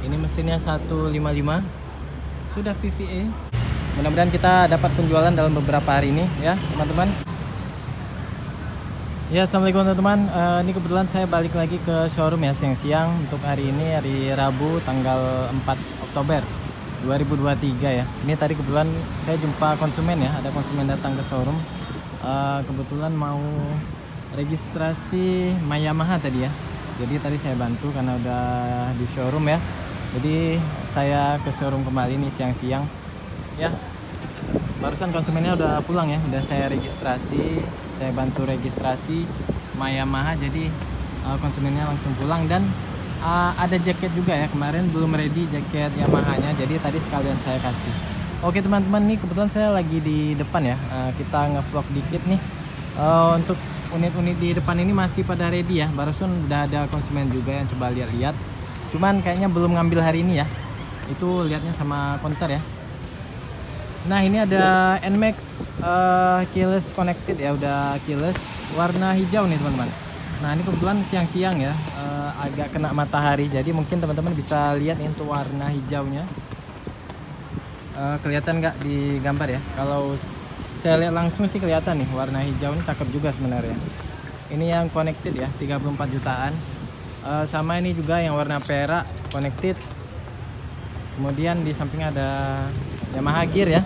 Ini mesinnya 155, sudah VVA. Mudah-mudahan kita dapat penjualan dalam beberapa hari ini ya teman-teman. Ya, assalamualaikum teman-teman. Ini kebetulan saya balik lagi ke showroom ya siang-siang untuk hari ini, hari Rabu tanggal 4 Oktober 2023 ya. Ini tadi kebetulan saya jumpa konsumen ya, ada konsumen datang ke showroom. Kebetulan mau registrasi Yamaha tadi ya. Jadi tadi saya bantu karena udah di showroom ya. Jadi saya ke showroom kembali nih siang-siang ya. Barusan konsumennya udah pulang ya, udah saya registrasi, saya bantu registrasi Yamaha. Jadi konsumennya langsung pulang dan ada jaket juga ya, kemarin belum ready jaket Yamaha-nya, jadi tadi sekalian saya kasih. Oke teman-teman, nih kebetulan saya lagi di depan ya, kita nge-vlog dikit nih. Untuk unit-unit di depan ini masih pada ready ya, barusan udah ada konsumen juga yang coba lihat-lihat, cuman kayaknya belum ngambil hari ini ya, itu lihatnya sama counter ya. Nah ini ada NMAX keyless connected ya, udah keyless, warna hijau nih teman-teman. Nah ini kebetulan siang-siang ya, agak kena matahari, jadi mungkin teman-teman bisa lihat nih untuk warna hijaunya. Kelihatan nggak di gambar ya? Kalau saya lihat langsung sih kelihatan nih, warna hijau ini cakep juga sebenarnya. Ini yang connected ya, 34 jutaan. Sama ini juga yang warna perak connected. Kemudian di samping ada Yamaha gear ya.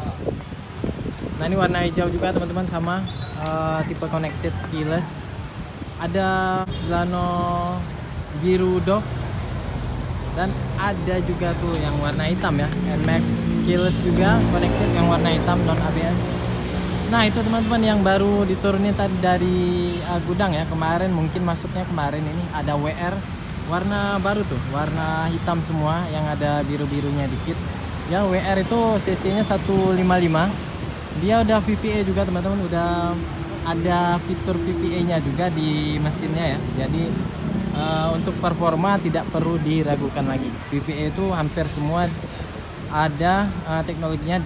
Nah ini warna hijau juga teman-teman, sama tipe connected keyless. Ada Lano biru Dove dan ada juga tuh yang warna hitam ya, NMAX keyless juga connected yang warna hitam non ABS. Nah itu teman-teman yang baru diturunin tadi dari gudang ya, kemarin mungkin masuknya kemarin. Ini ada WR warna baru tuh, warna hitam semua yang ada biru-birunya dikit ya. WR itu cc nya 155, dia udah VVA juga teman-teman, udah ada fitur VVA nya juga di mesinnya ya. Jadi untuk performa tidak perlu diragukan lagi, VVA itu hampir semua ada teknologinya,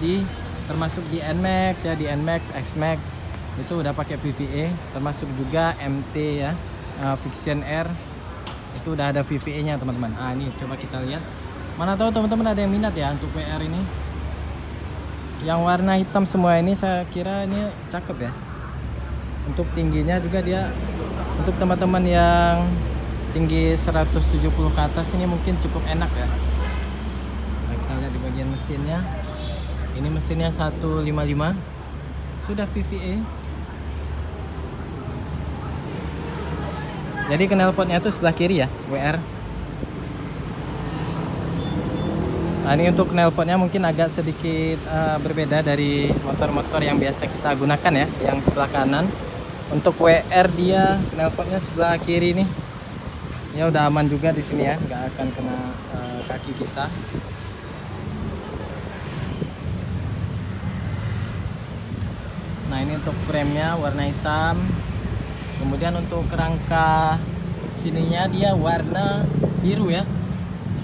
termasuk di NMAX ya, di NMAX, XMAX itu udah pakai VVA, termasuk juga MT ya, Fiction Air itu udah ada VVA nya teman-teman. Ini coba kita lihat, mana tahu teman-teman ada yang minat ya untuk WR ini yang warna hitam semua. Ini saya kira ini cakep ya, untuk tingginya juga dia, untuk teman-teman yang tinggi 170 ke atas ini mungkin cukup enak ya. Nah, kita lihat di bagian mesinnya. Ini mesinnya 155, sudah VVA. Jadi knalpotnya itu sebelah kiri ya, WR. Nah ini untuk knalpotnya mungkin agak sedikit berbeda dari motor-motor yang biasa kita gunakan ya, yang sebelah kanan. Untuk WR dia knalpotnya sebelah kiri nih. Ya udah aman juga di sini ya, nggak akan kena kaki kita. Nah ini untuk frame-nya warna hitam. Kemudian untuk kerangka sininya dia warna biru ya,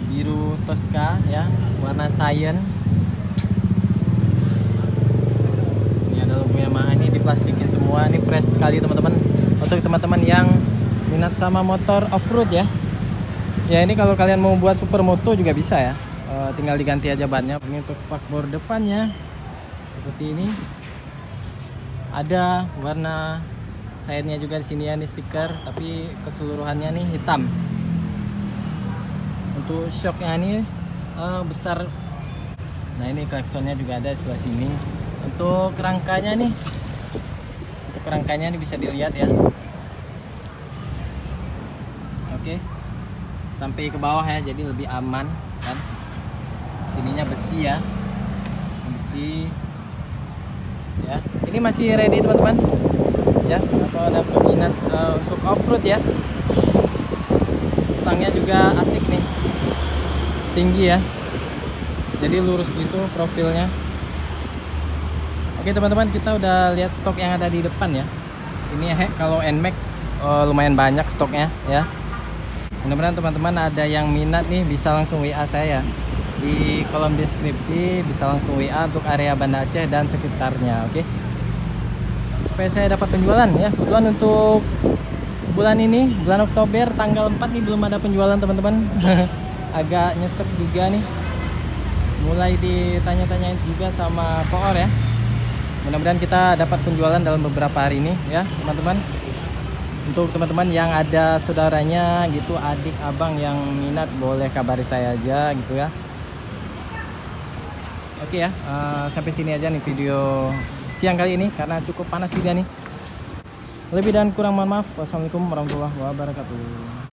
biru Tosca ya, warna cyan. Ini ada logo Yamaha, ini diplastikin semua. Ini fresh sekali teman-teman, untuk teman-teman yang minat sama motor off-road ya. Ya ini kalau kalian mau buat supermoto juga bisa ya, tinggal diganti aja bannya. Ini untuk spakbor depannya seperti ini, ada warna sayapnya juga di sini ya, nih stiker, tapi keseluruhannya nih hitam. Untuk shocknya ini besar. Nah ini klaksonnya juga ada di sebelah sini. Untuk kerangkanya nih, untuk kerangkanya ini bisa dilihat ya. Oke, sampai ke bawah ya, jadi lebih aman kan. Sininya besi ya, besi ya. Ini masih ready teman-teman ya, kalau ada peminat untuk off-road ya. Stangnya juga asik nih, tinggi ya, jadi lurus gitu profilnya. Oke teman-teman, kita udah lihat stok yang ada di depan ya. Ini kalau NMAX lumayan banyak stoknya ya. Mudah-mudahan teman-teman ada yang minat nih, bisa langsung WA saya di kolom deskripsi, bisa langsung WA untuk area Banda Aceh dan sekitarnya. Oke, supaya saya dapat penjualan ya. Kebetulan untuk bulan ini, bulan Oktober tanggal 4 nih belum ada penjualan teman-teman. agak nyesek juga nih. Mulai ditanya-tanyain juga sama koor ya. Mudah-mudahan kita dapat penjualan dalam beberapa hari ini ya teman-teman. Untuk teman-teman yang ada saudaranya gitu, adik, abang yang minat, boleh kabari saya aja gitu ya. Oke ya, sampai sini aja nih video siang kali ini karena cukup panas juga nih. Lebih dan kurang mohon maaf. Wassalamualaikum warahmatullahi wabarakatuh.